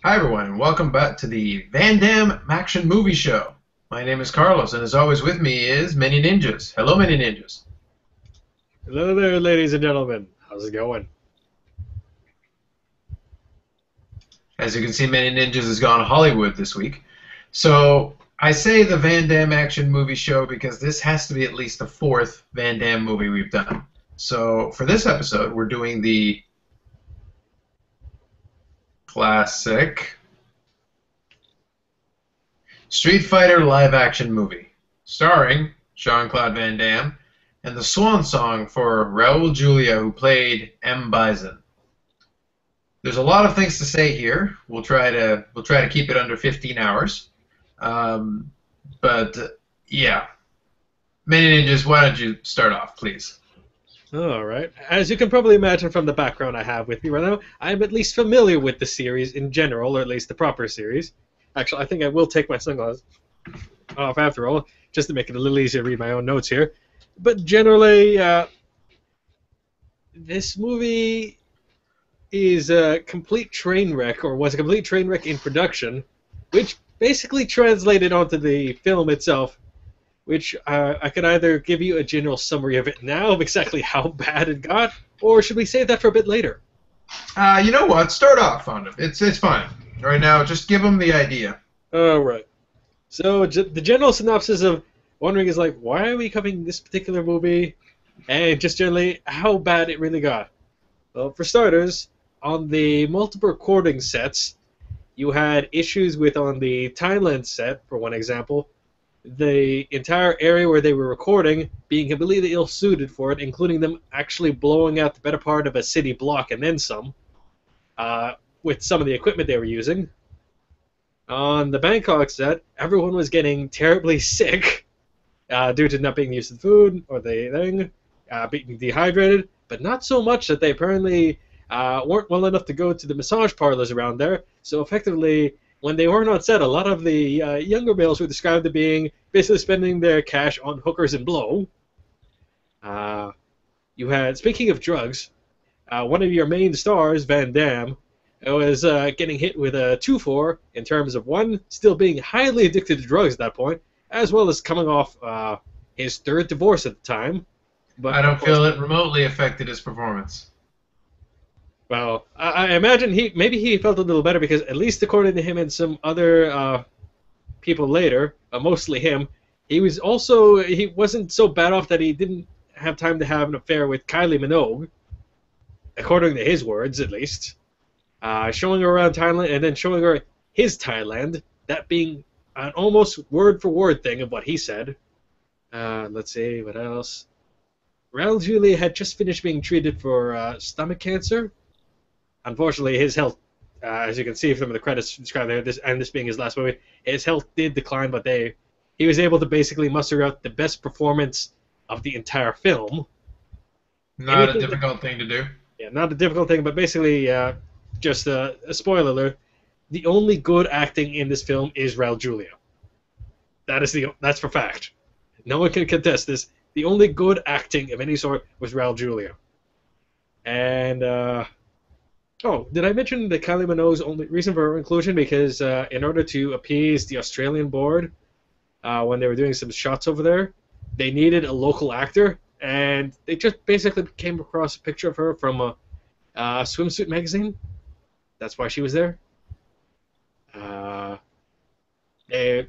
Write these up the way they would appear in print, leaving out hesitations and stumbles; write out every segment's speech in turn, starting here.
Hi everyone, and welcome back to the Van Damme Action Movie Show. My name is Carlos, and as always with me is Manyninjas. Hello, Manyninjas. Hello there, ladies and gentlemen. How's it going? As you can see, Manyninjas has gone Hollywood this week. So I say the Van Damme Action Movie Show because this has to be at least the fourth Van Damme movie we've done. So for this episode, we're doing the classic Street Fighter live-action movie, starring Jean-Claude Van Damme, and the swan song for Raul Julia, who played M. Bison. There's a lot of things to say here. We'll try to keep it under 15 hours. Yeah, Manyninjas, why don't you start off, please? All right. As you can probably imagine from the background I have with me right now, I'm at least familiar with the series in general, or at least the proper series. Actually, I think I will take my sunglasses off after all, just to make it a little easier to read my own notes here. But generally, this movie is a complete train wreck, or was a complete train wreck in production, which basically translated onto the film itself, which I could either give you a general summary of it now, of exactly how bad it got, or should we save that for a bit later? You know what? Start off on it. It's fine. Right now, just give them the idea. All right. So the general synopsis of wondering is like, why are we covering this particular movie, and just generally how bad it really got. Well, for starters, on the multiple recording sets, you had issues with on the Thailand set, for one example, the entire area where they were recording being completely ill-suited for it, including them actually blowing out the better part of a city block and then some, with some of the equipment they were using. On the Bangkok set, everyone was getting terribly sick due to not being used to the food or the thing, being dehydrated, but not so much that they apparently weren't well enough to go to the massage parlors around there, so effectively when they weren't on set, a lot of the younger males were described as being basically spending their cash on hookers and blow. You had, speaking of drugs, one of your main stars, Van Damme, was getting hit with a 2-4 in terms of, one, still being highly addicted to drugs at that point, as well as coming off his third divorce at the time. But I don't feel it remotely affected his performance. Well, I imagine maybe he felt a little better because, at least according to him and some other people later, mostly him, he wasn't so bad off that he didn't have time to have an affair with Kylie Minogue, according to his words at least. Showing her around Thailand and then showing her his Thailand, that being an almost word-for-word thing of what he said. Let's see, what else? Raul Julia had just finished being treated for stomach cancer. Unfortunately, his health, as you can see from the credits described there, this being his last movie, his health did decline, but he was able to basically muster out the best performance of the entire film. Not a difficult thing to do. Yeah, not a difficult thing, but basically, just a spoiler alert, the only good acting in this film is Raul Julia. That's for fact. No one can contest this. The only good acting of any sort was Raul Julia. And, oh, did I mention that Kylie Minogue's only reason for her inclusion? Because in order to appease the Australian board, when they were doing some shots over there, they needed a local actor, and they just basically came across a picture of her from a swimsuit magazine. That's why she was there. The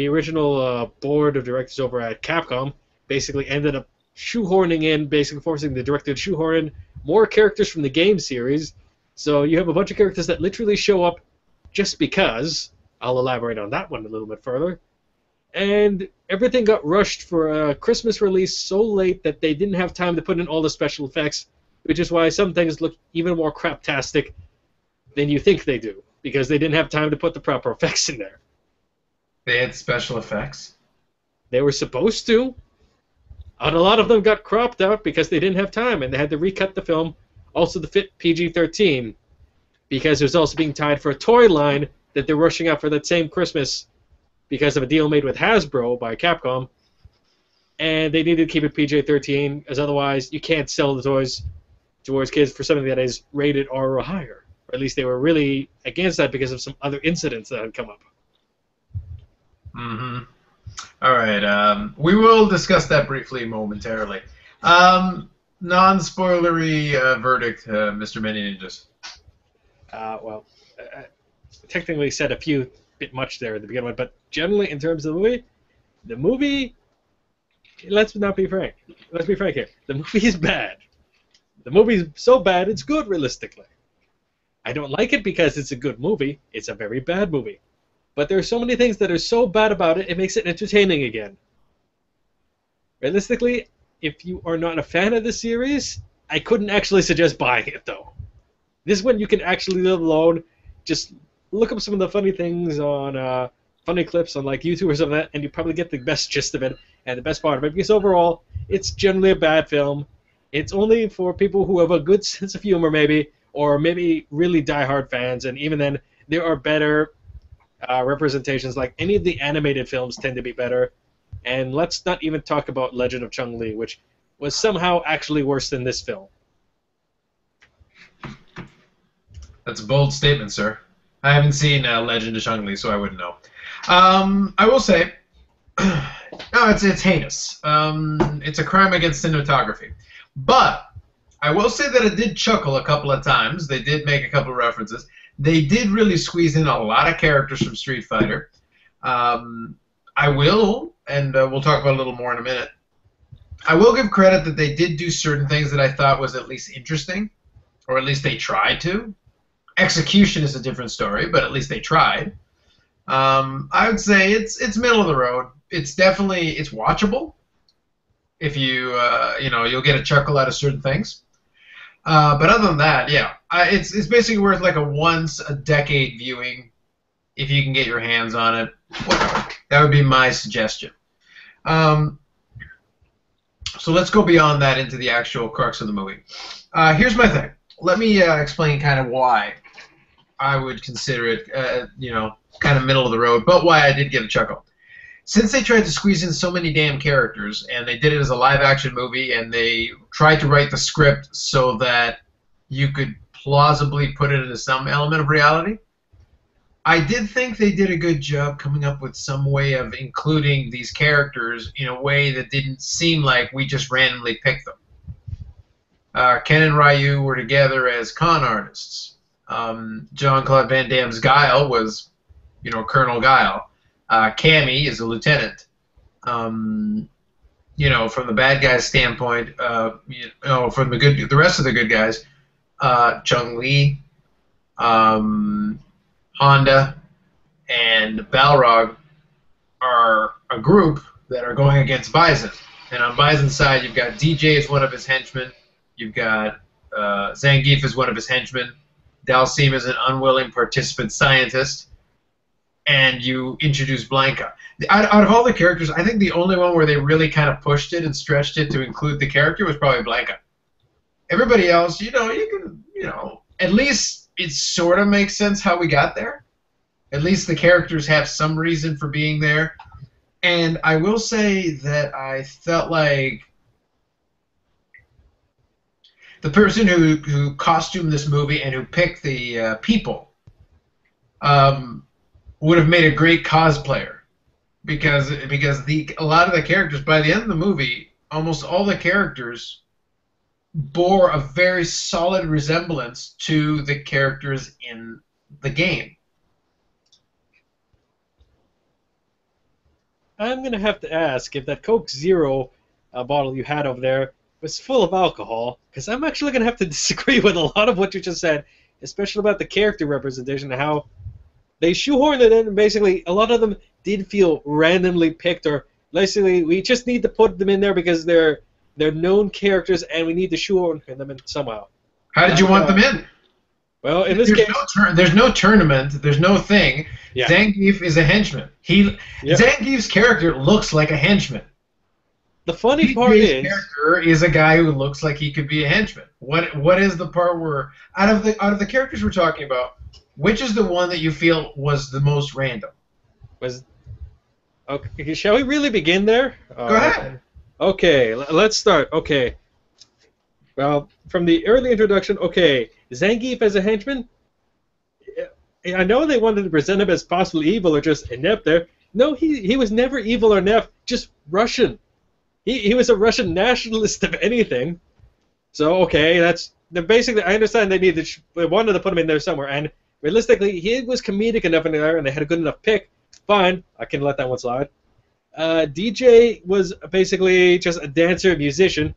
original board of directors over at Capcom basically ended up shoehorning in, basically forcing the director to shoehorn in more characters from the game series. So you have a bunch of characters that literally show up just because. I'll elaborate on that one a little bit further. And everything got rushed for a Christmas release so late that they didn't have time to put in all the special effects, which is why some things look even more craptastic than you think they do, because they didn't have time to put the proper effects in there. They had special effects? They were supposed to. And a lot of them got cropped out because they didn't have time, and they had to recut the film also to fit PG-13, because it was also being tied for a toy line that they're rushing out for that same Christmas because of a deal made with Hasbro by Capcom, and they needed to keep it PG-13, as otherwise you can't sell the toys towards kids for something that is rated R or higher. Or at least they were really against that because of some other incidents that had come up. Mm-hmm. All right. We will discuss that briefly momentarily. Non-spoilery verdict, Mr. Manyninjas. Well, I technically said a bit much there at the beginning, but generally in terms of the movie, let's not be frank. Let's be frank here. The movie is bad. The movie's so bad it's good realistically. I don't like it because it's a good movie. It's a very bad movie. But there are so many things that are so bad about it, it makes it entertaining again. Realistically, if you are not a fan of the series, I couldn't actually suggest buying it, though. This one you can actually live alone. Just look up some of the funny things on funny clips on like YouTube or something like that, and you probably get the best gist of it and the best part of it. Because overall, it's generally a bad film. It's only for people who have a good sense of humor, maybe, or maybe really diehard fans. And even then, there are better representations. Like any of the animated films tend to be better. And let's not even talk about Legend of Chun-Li, which was somehow actually worse than this film. That's a bold statement, sir. I haven't seen Legend of Chun-Li, so I wouldn't know. I will say, no, it's heinous. It's a crime against cinematography. But I will say that I did chuckle a couple of times. They did make a couple of references. They did really squeeze in a lot of characters from Street Fighter. I will, and we'll talk about it a little more in a minute, I will give credit that they did do certain things that I thought was at least interesting, or at least they tried to. Execution is a different story, but at least they tried. I would say it's middle of the road. It's watchable. If you you'll get a chuckle out of certain things. But other than that, yeah, it's basically worth like a once a decade viewing if you can get your hands on it. Whatever. That would be my suggestion. So let's go beyond that into the actual crux of the movie. Here's my thing. Let me explain kind of why I would consider it, kind of middle of the road, but why I did get a chuckle. Since they tried to squeeze in so many damn characters, and they did it as a live-action movie, and they tried to write the script so that you could plausibly put it into some element of reality, I did think they did a good job coming up with some way of including these characters in a way that didn't seem like we just randomly picked them. Ken and Ryu were together as con artists. Jean-Claude Van Damme's Guile was, Colonel Guile. Cammy is a lieutenant. From the bad guys' standpoint, from the rest of the good guys, Chun-Li, Honda, and Balrog are a group that are going against Bison. And on Bison's side, you've got DJ as one of his henchmen. You've got Zangief as one of his henchmen. Dalsim is an unwilling participant scientist. And you introduce Blanca. Out of all the characters, I think the only one where they really kind of pushed it and stretched it to include the character was probably Blanca. Everybody else, you can, at least it sort of makes sense how we got there. At least the characters have some reason for being there. And I will say that I felt like the person who costumed this movie and who picked the people would have made a great cosplayer, because a lot of the characters, by the end of the movie, almost all the characters bore a very solid resemblance to the characters in the game. I'm going to have to ask if that Coke Zero bottle you had over there was full of alcohol, because I'm actually going to have to disagree with a lot of what you just said, especially about the character representation and how they shoehorned it in, and basically a lot of them did feel randomly picked, or basically we just need to put them in there because they're known characters and we need to shoehorn them in somehow. How did you want them in? Well, in this case, there's no tournament, there's no thing. Yeah. Zangief is a henchman. Zangief's character looks like a henchman. The funny part is, character is a guy who looks like he could be a henchman. What is the part where out of the characters we're talking about, which is the one that you feel was the most random? Okay, shall we really begin there? Go ahead. Okay, let's start. Okay. Well, from the early introduction, okay, Zangief as a henchman, I know they wanted to present him as possibly evil or just inept there. No, he was never evil or inept, just Russian. He was a Russian nationalist, if anything. So, okay, basically, I understand they wanted to put him in there somewhere, and realistically, he was comedic enough in there, and they had a good enough pick. Fine, I can let that one slide. DJ was basically just a dancer, musician.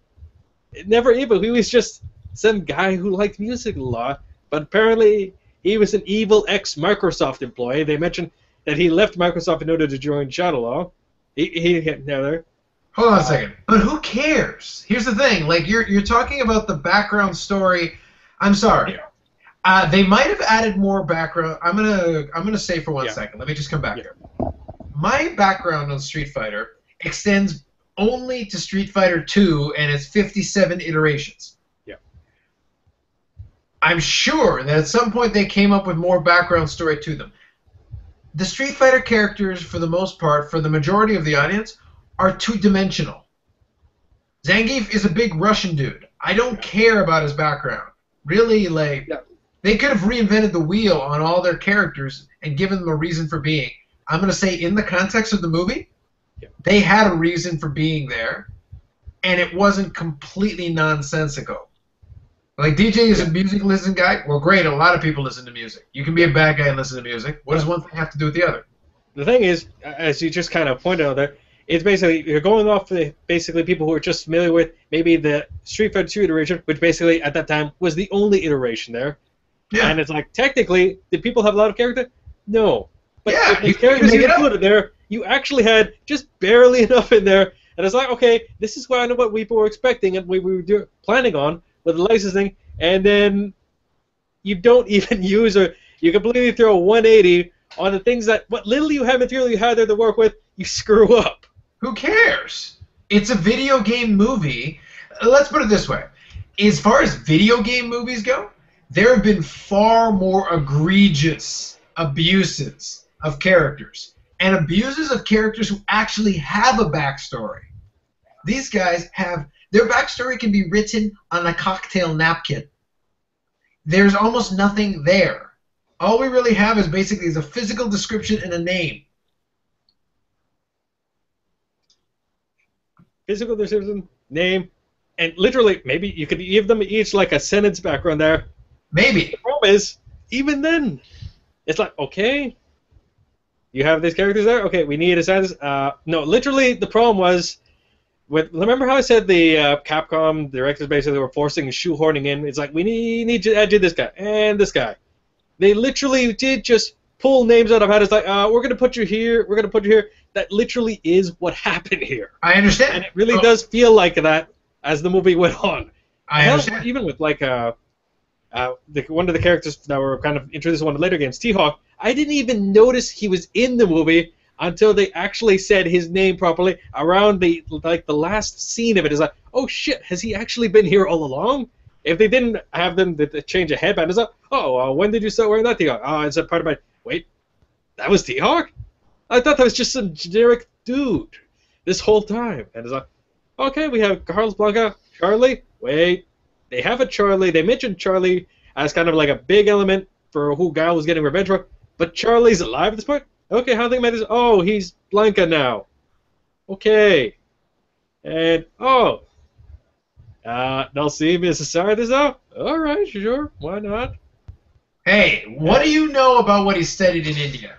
Never evil. He was just some guy who liked music a lot, but apparently he was an evil ex-Microsoft employee. They mentioned that he left Microsoft in order to join Shadowlaw. Hold on a second. But who cares? Here's the thing. Like you're talking about the background story. I'm sorry. They might have added more background. I'm gonna say for 1 second. Let me just come back here. My background on Street Fighter extends only to Street Fighter 2 and its 57 iterations. Yeah. I'm sure that at some point they came up with more background story to them. The Street Fighter characters, for the most part, for the majority of the audience, are two-dimensional. Zangief is a big Russian dude. I don't care about his background. Really, they could have reinvented the wheel on all their characters and given them a reason for being. I'm going to say, in the context of the movie, they had a reason for being there, and it wasn't completely nonsensical. Like, DJ is a music listening guy. Well, great, a lot of people listen to music. You can be a bad guy and listen to music. What does one thing have to do with the other? The thing is, as you just kind of pointed out there, it's basically, you're going off the basically people who are just familiar with maybe the Street Fighter 2 iteration, which basically at that time was the only iteration there. Yeah. And it's like, technically, did people have a lot of character? No. But the characters you included there, you actually had just barely enough in there. And it's like, okay, this is kind of what people were expecting and we were planning on with the licensing. And then you don't even use, or you completely throw 180 on the things that, what little you have material you had there to work with, you screw up. Who cares? It's a video game movie. Let's put it this way. As far as video game movies go, there have been far more egregious abuses of characters. And abuses of characters who actually have a backstory. These guys have... Their backstory can be written on a cocktail napkin. There's almost nothing there. All we really have is basically a physical description and a name. Physical description, name, and literally, maybe you could give them each like a sentence background there. Maybe. The problem is, even then, it's like, okay, you have these characters there? Okay, we need a sentence. No, literally, the problem was, remember how I said the Capcom directors basically were forcing shoehorning in? It's like, we need to add this guy and this guy. They literally did just pull names out of hat. It's like, we're going to put you here, we're going to put you here. That literally is what happened here. I understand. And it really does feel like that as the movie went on. I understand. Even with, like, one of the characters that were kind of introduced in one of the later games, T-Hawk, I didn't even notice he was in the movie until they actually said his name properly around the last scene of it. Is like, oh shit, has he actually been here all along? If they didn't have them change a headband, it's like, oh, when did you start wearing that T-Hawk? Oh, it's a part of my... Wait, that was T-Hawk? I thought that was just some generic dude this whole time. And it's like, okay, we have Carlos Blanca, Charlie. Wait, they have a Charlie. They mentioned Charlie as kind of like a big element for who Guile was getting revenge for. But Charlie's alive at this point? Okay, how do they make this? Oh, he's Blanca now. Okay. And, oh. Dalsim is sorry this out? Alright, sure. Why not? Hey, what do you know about what he studied in India?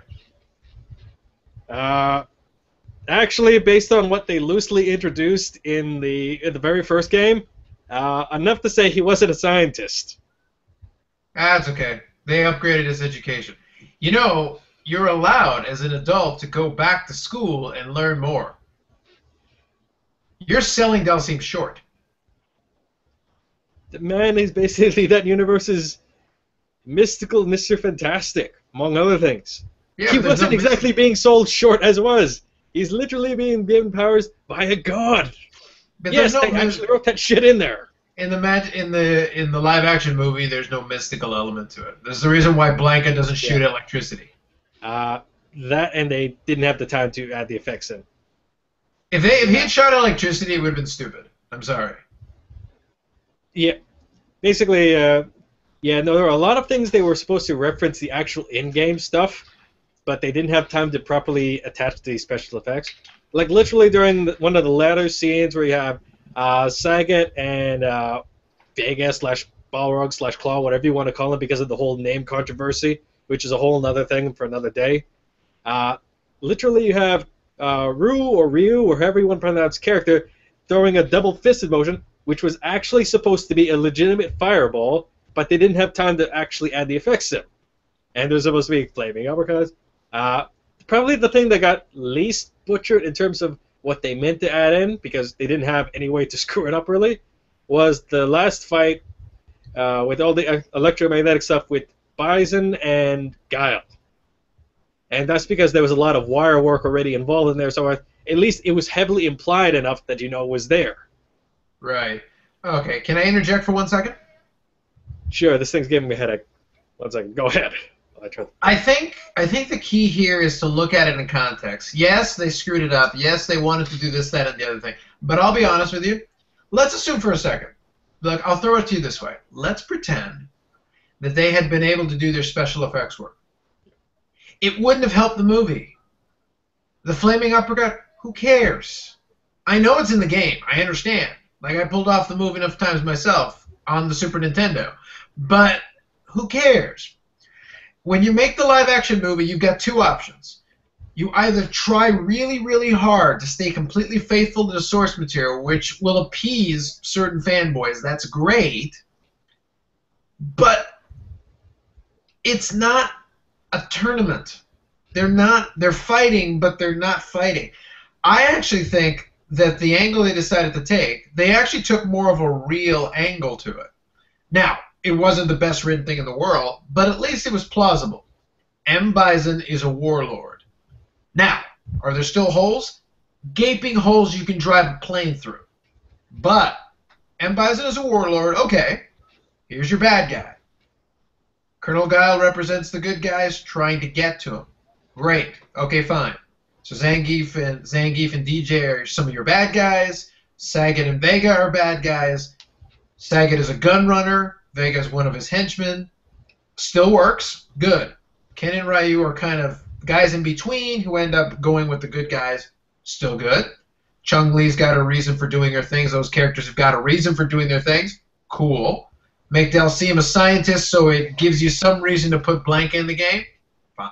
Actually, based on what they loosely introduced in the very first game, enough to say he wasn't a scientist. That's okay. They upgraded his education. You know, you're allowed as an adult to go back to school and learn more. You're selling Dalsim short. The man is basically that universe's mystical Mr. Fantastic, among other things. Yeah, he wasn't exactly being sold short as was. He's literally being given powers by a god. But yes, they actually wrote that shit in there. In the live action movie, there's no mystical element to it. There's the reason why Blanca doesn't shoot electricity. That and they didn't have the time to add the effects in. If he had shot electricity, it would have been stupid. I'm sorry. Yeah, basically, Yeah, no, there were a lot of things they were supposed to reference the actual in-game stuff, but they didn't have time to properly attach the special effects. Like literally during one of the latter scenes where you have Sagat and Vega slash Balrog slash Claw, whatever you want to call him, because of the whole name controversy, which is a whole other thing for another day. Uh, Literally, you have Ryu, or however you want to pronounce his character, throwing a double-fisted motion, which was actually supposed to be a legitimate fireball, but they didn't have time to actually add the effects in. And there's supposed to be flaming uppercuts. Probably the thing that got least butchered in terms of what they meant to add in, because they didn't have any way to screw it up really, was the last fight with all the electromagnetic stuff with Bison and Guile. And that's because there was a lot of wire work already involved in there, so at least it was heavily implied enough that you know it was there. Right. Okay, can I interject for 1 second? Sure, this thing's giving me a headache. 1 second, go ahead. I think the key here is to look at it in context. Yes, they screwed it up. Yes, they wanted to do this, that, and the other thing. But I'll be honest with you. Let's assume for a second. Look, I'll throw it to you this way. Let's pretend that they had been able to do their special effects work. It wouldn't have helped the movie. The flaming uppercut, who cares? I know it's in the game. I understand. Like, I pulled off the move enough times myself on the Super Nintendo. But who cares? When you make the live-action movie, you've got two options. You either try really, really hard to stay completely faithful to the source material, which will appease certain fanboys. That's great. But it's not a tournament. They're fighting, but they're not fighting. I actually think that the angle they decided to take, they actually took more of a real angle to it. Now, it wasn't the best written thing in the world, but at least it was plausible. M. Bison is a warlord. Now, are there still holes? Gaping holes you can drive a plane through. But M. Bison is a warlord. Okay, here's your bad guy. Colonel Guile represents the good guys trying to get to him. Great. Okay, fine. So Zangief and DJ are some of your bad guys. Sagat and Vega are bad guys. Sagat is a gun runner. Vega is one of his henchmen. Still works. Good. Ken and Ryu are kind of guys in between who end up going with the good guys. Still good. Chun-Li's got a reason for doing her things. Those characters have got a reason for doing their things. Cool. Make Dalsim a scientist so it gives you some reason to put Blanka in the game.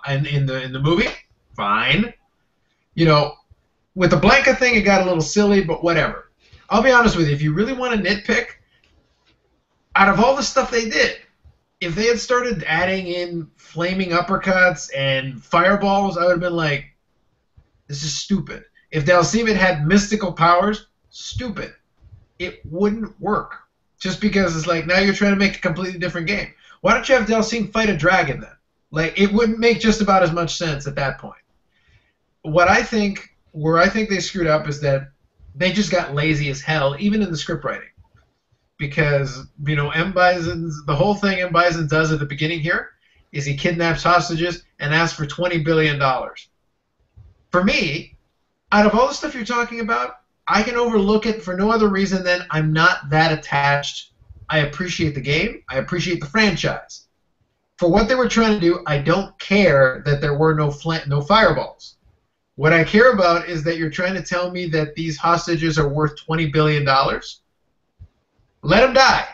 In the movie. Fine. You know, with the Blanka thing, it got a little silly, but whatever. I'll be honest with you. If you really want to nitpick, out of all the stuff they did, if they had started adding in flaming uppercuts and fireballs, I would have been like, this is stupid. If Dalsim had mystical powers, stupid. It wouldn't work. Just because it's like, now you're trying to make a completely different game. Why don't you have Dalsim fight a dragon then? Like, it wouldn't make just about as much sense at that point. Where I think they screwed up is that they just got lazy as hell, even in the script writing. Because, you know, the whole thing M. Bison does at the beginning here is he kidnaps hostages and asks for $20 billion. For me, out of all the stuff you're talking about, I can overlook it for no other reason than I'm not that attached. I appreciate the game. I appreciate the franchise. For what they were trying to do, I don't care that there were no fireballs. What I care about is that you're trying to tell me that these hostages are worth $20 billion. Let them die.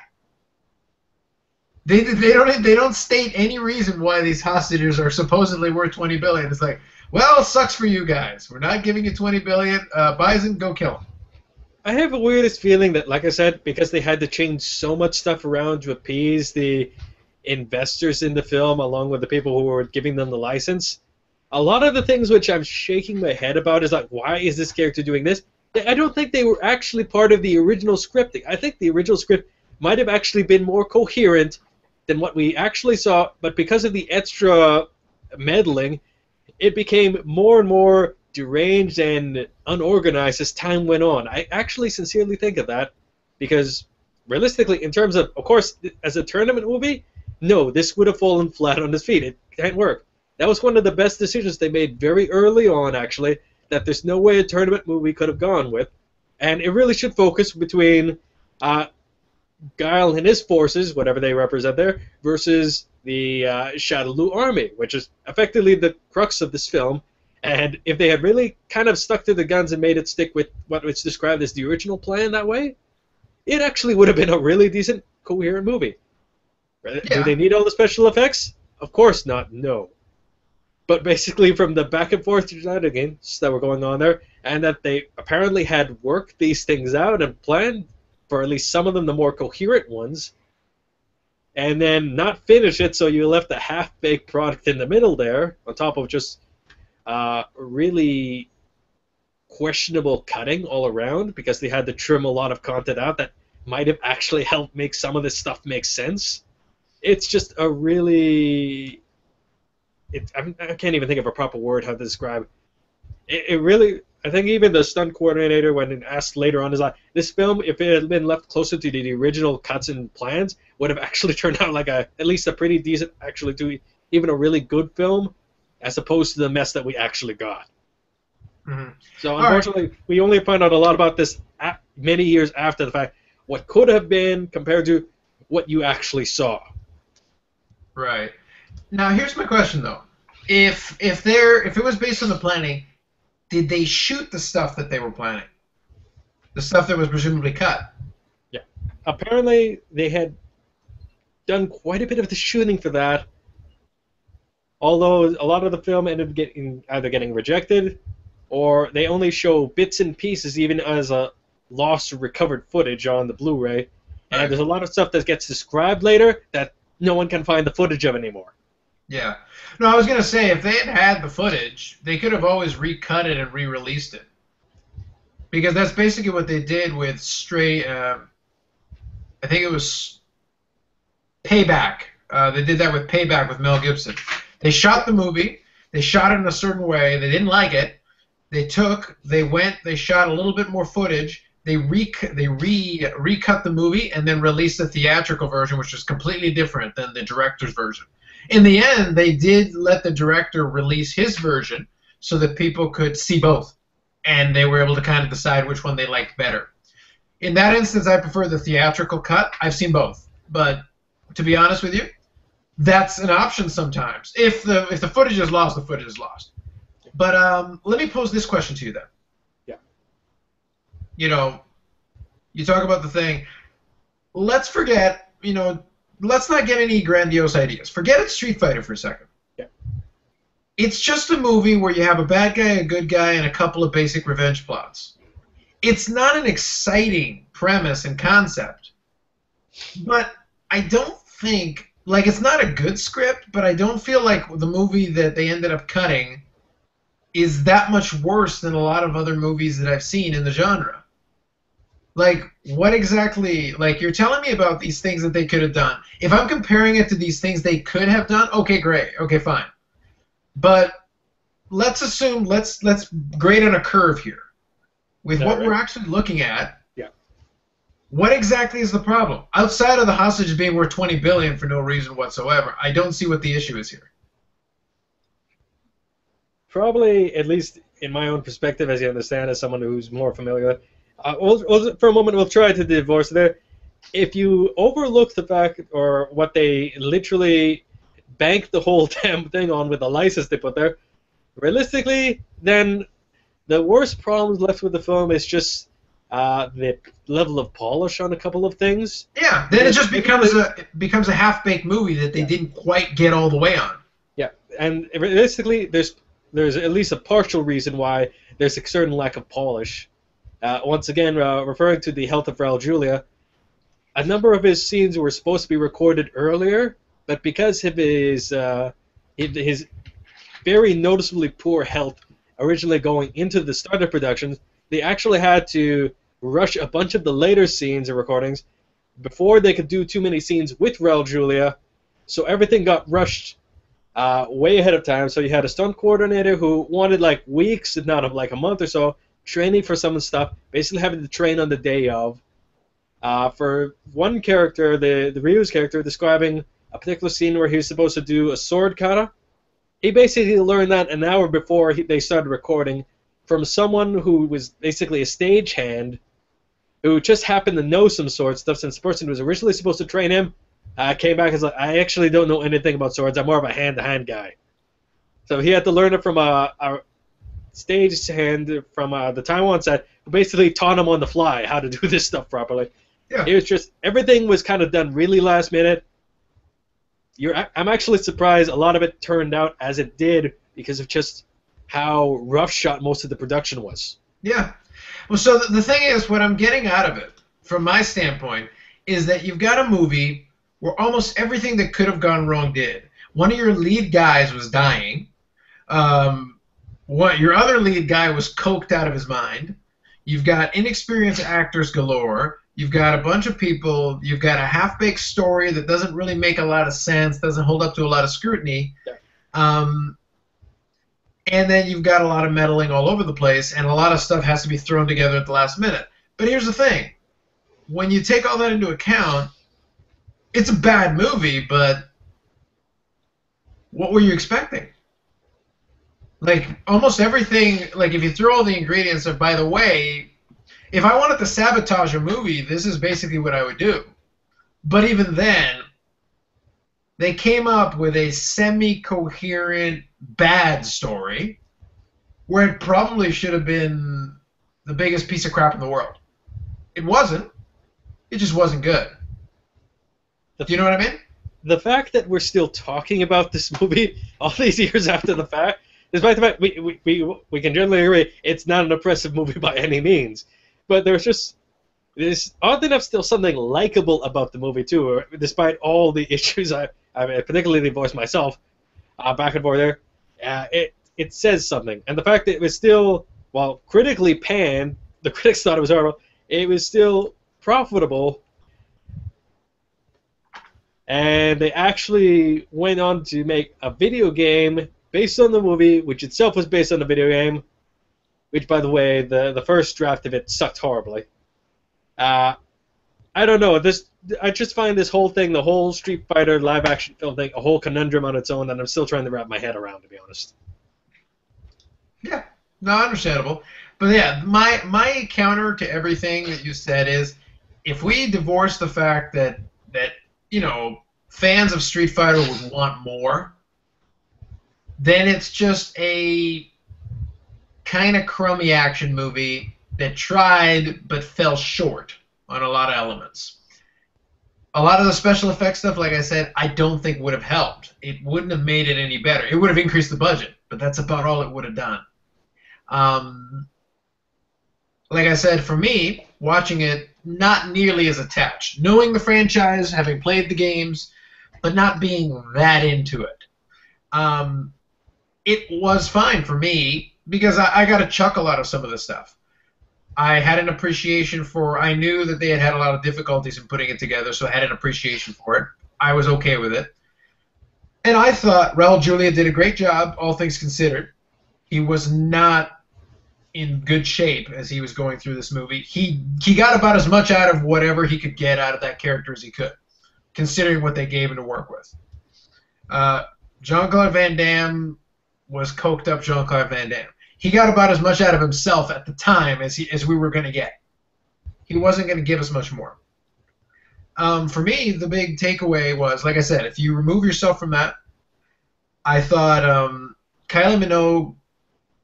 They don't state any reason why these hostages are supposedly worth $20 billion. It's like, well, it sucks for you guys. We're not giving you $20 billion. Bison, go kill him. I have a weirdest feeling that, like I said, because they had to change so much stuff around to appease the investors in the film, along with the people who were giving them the license, a lot of the things which I'm shaking my head about is like, why is this character doing this? I don't think they were actually part of the original scripting. I think the original script might have actually been more coherent than what we actually saw, but because of the extra meddling, it became more and more deranged and unorganized as time went on. I actually sincerely think of that, because realistically, in terms of course, as a tournament movie, no, this would have fallen flat on its feet. It can't work. That was one of the best decisions they made very early on, actually, that there's no way a tournament movie could have gone with. And it really should focus between Guile and his forces, whatever they represent there, versus the Shadaloo army, which is effectively the crux of this film. And if they had really kind of stuck to the guns and made it stick with what was described as the original plan that way, it actually would have been a really decent, coherent movie. Yeah. Do they need all the special effects? Of course not, no. But basically from the back and forth shenanigans that were going on there, and that they apparently had worked these things out and planned for at least some of them, the more coherent ones, and then not finish it, so you left a half-baked product in the middle there, on top of just really questionable cutting all around, because they had to trim a lot of content out that might have actually helped make some of this stuff make sense. It's just a really... I can't even think of a proper word how to describe it. It really... I think even the stunt coordinator, when asked later on, is like, this film, if it had been left closer to the original cuts and plans, would have actually turned out like at least a pretty decent, actually to even a really good film, as opposed to the mess that we actually got. Mm-hmm. So unfortunately, we only find out a lot about this many years after the fact, what could have been compared to what you actually saw. Right. Now here's my question though: if it was based on the planning, did they shoot the stuff that they were planning? The stuff that was presumably cut? Yeah. Apparently, they had done quite a bit of the shooting for that, although a lot of the film ended up either getting rejected, or they only show bits and pieces, even as a lost or recovered footage on the Blu-ray. And Right. there's a lot of stuff that gets described later that no one can find the footage of anymore. Yeah. No, I was going to say, if they had the footage, they could have always recut it and re-released it. Because that's basically what they did with I think it was Payback. They did that with Payback with Mel Gibson. They shot the movie. They shot it in a certain way. They didn't like it. They shot a little bit more footage. They recut the movie and then released the theatrical version, which was completely different than the director's version. In the end, they did let the director release his version so that people could see both, and they were able to kind of decide which one they liked better. In that instance, I prefer the theatrical cut. I've seen both, but to be honest with you, that's an option sometimes. If the footage is lost, the footage is lost. But let me pose this question to you then. Yeah. You know, you talk about the thing. Let's forget, let's not get any grandiose ideas. Forget it's Street Fighter for a second. Yeah. It's just a movie where you have a bad guy, a good guy, and a couple of basic revenge plots. It's not an exciting premise and concept, but I don't think, it's not a good script, but I don't feel like the movie that they ended up cutting is that much worse than a lot of other movies that I've seen in the genre. What exactly, you're telling me about these things that they could have done. If I'm comparing it to these things they could have done, okay, great, okay, fine. But let's assume, let's grade on a curve here. With what we're actually looking at, yeah. What exactly is the problem? Outside of the hostage being worth $20 billion for no reason whatsoever, I don't see what the issue is here. Probably, at least in my own perspective, as you understand, as someone who's more familiar with it, for a moment, we'll try to divorce there. If you overlook the fact, or what they literally banked the whole damn thing on with the license they put there, realistically, then the worst problems left with the film is just the level of polish on a couple of things. Yeah, then it just becomes a half-baked movie that they didn't quite get all the way on. Yeah, and realistically, there's at least a partial reason why there's a certain lack of polish. Once again, referring to the health of Raul Julia, a number of his scenes were supposed to be recorded earlier, but because of his very noticeably poor health originally going into the start of productions, they actually had to rush a bunch of the later scenes and recordings before they could do too many scenes with Raul Julia, so everything got rushed way ahead of time. So you had a stunt coordinator who wanted weeks, if not a month or so, training for some stuff, basically having to train on the day of. For one character, the Ryu's character, describing a particular scene where he was supposed to do a sword kata, he basically learned that an hour before they started recording from someone who was basically a stagehand who just happened to know some sword stuff since the person who was originally supposed to train him came back and was like, I actually don't know anything about swords. I'm more of a hand-to-hand guy. So he had to learn it from a stage hand from the Taiwan side, who basically taught him on the fly how to do this stuff properly. Yeah. It was just, everything was kind of done really last minute. I'm actually surprised a lot of it turned out as it did because of just how roughshod most of the production was. Yeah. Well, so the thing is, what I'm getting out of it, from my standpoint, is that you've got a movie where almost everything that could have gone wrong did. One of your lead guys was dying. Your other lead guy was coked out of his mind. You've got inexperienced actors galore. You've got a bunch of people. You've got a half-baked story that doesn't really make a lot of sense, doesn't hold up to a lot of scrutiny. Yeah. And then you've got a lot of meddling all over the place, and a lot of stuff has to be thrown together at the last minute. But here's the thing. When you take all that into account, it's a bad movie, but what were you expecting? Like, almost everything, like, if you throw all the ingredients of, by the way, if I wanted to sabotage a movie, this is basically what I would do. But even then, they came up with a semi-coherent bad story where it probably should have been the biggest piece of crap in the world. It wasn't. It just wasn't good. Do you know what I mean? The fact that we're still talking about this movie all these years after the fact, despite the fact we can generally agree it's not an impressive movie by any means, but there's oddly enough still something likable about the movie too, despite all the issues I particularly voiced myself back and forth there. It says something, and the fact that it was still, while critically panned, the critics thought it was horrible, it was still profitable. And they actually went on to make a video game based on the movie, which itself was based on the video game, which, by the way, the first draft of it sucked horribly. I don't know. I just find this whole thing, the whole Street Fighter live-action film thing, a whole conundrum on its own, and I'm still trying to wrap my head around, to be honest. Yeah, no, understandable. But yeah, my counter to everything that you said is, if we divorce the fact that fans of Street Fighter would want more, then it's just a kind of crummy action movie that tried but fell short on a lot of elements. A lot of the special effects stuff, like I said, I don't think would have helped. It wouldn't have made it any better. It would have increased the budget, but that's about all it would have done. Like I said, for me, watching it, not nearly as attached. Knowing the franchise, having played the games, but not being that into it. It was fine for me because I got a chuckle out of some of this stuff. I had an appreciation for, I knew that they had a lot of difficulties in putting it together, so I had an appreciation for it. I was okay with it. And I thought Raul Julia did a great job, all things considered. He was not in good shape as he was going through this movie. He got about as much out of whatever he could get out of that character as he could, considering what they gave him to work with. Jean-Claude Van Damme was coked up Jean-Claude Van Damme. He got about as much out of himself at the time as we were going to get. He wasn't going to give us much more. For me, the big takeaway was, like I said, if you remove yourself from that, I thought Kylie Minogue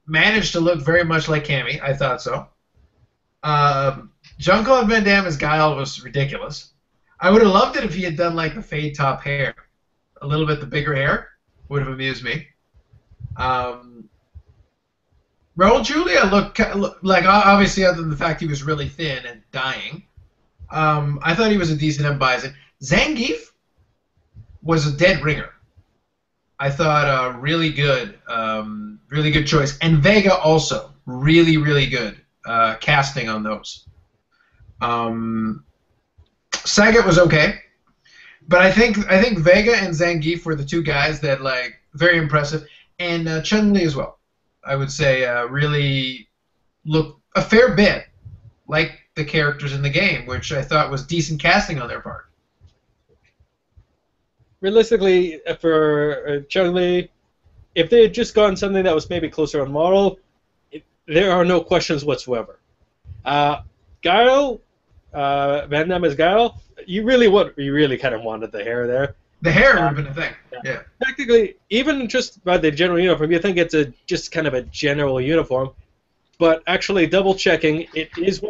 managed to look very much like Cammy. I thought so. Jean-Claude Van Damme as Guile was ridiculous. I would have loved it if he had done like the fade top hair. A little bit the bigger hair would have amused me. Raul Julia looked like, obviously other than the fact he was really thin and dying, I thought he was a decent M. Bison. Zangief was a dead ringer. I thought really good choice. And Vega also, really, really good casting on those. Sagat was okay, but I think Vega and Zangief were the two guys that very impressive, and Chun-Li as well. I would say really looked a fair bit like the characters in the game, which I thought was decent casting on their part. Realistically, for Chun-Li, if they had just gone something that was maybe closer on moral, there are no questions whatsoever. Guile, Van Damme as Guile, you really kind of wanted the hair there. The hair would have been a thing. Yeah. Technically, even just by the general uniform, you think it's just kind of a general uniform. But actually, double checking, it is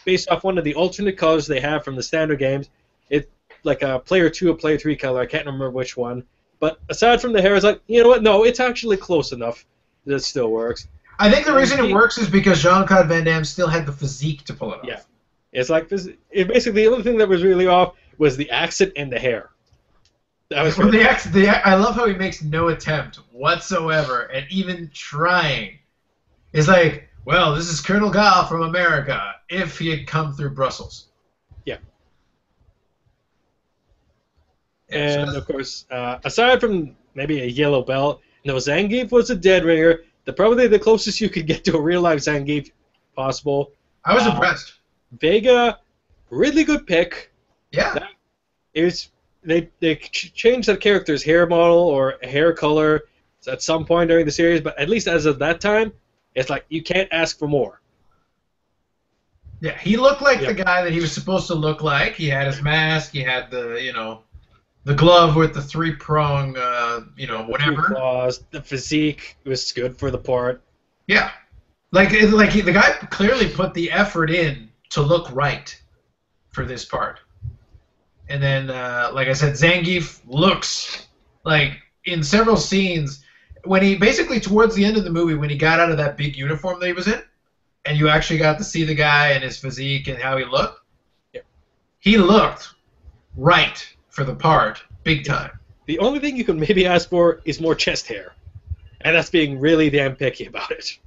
based off one of the alternate colors they have from the standard games. It's like a player 2 or player 3 color. I can't remember which one. But aside from the hair, it's like, you know what? No, it's actually close enough that it still works. I think the reason it works is because Jean-Claude Van Damme still had the physique to pull it off. Yeah. It's like basically the only thing that was really off was the accent and the hair. That was I love how he makes no attempt whatsoever at even trying. It's like, well, this is Colonel Guile from America, if he had come through Brussels. Yeah. And, of course, aside from maybe a yellow belt, no, Zangief was a dead ringer. Probably the closest you could get to a real-life Zangief possible. I was impressed. Vega, really good pick. Yeah. They changed the character's hair model or hair color at some point during the series, but at least as of that time, it's like you can't ask for more. Yeah, he looked like the guy that he was supposed to look like. He had his mask. He had the glove with the 3-prong, whatever. The claws, the physique was good for the part. Yeah, the guy clearly put the effort in to look right for this part. And then, like I said, Zangief looks like in several scenes when he basically towards the end of the movie when he got out of that big uniform that he was in, and you actually got to see the guy and his physique and how he looked. Yeah. He looked right for the part, big time. The only thing you can maybe ask for is more chest hair, and that's being really damn picky about it.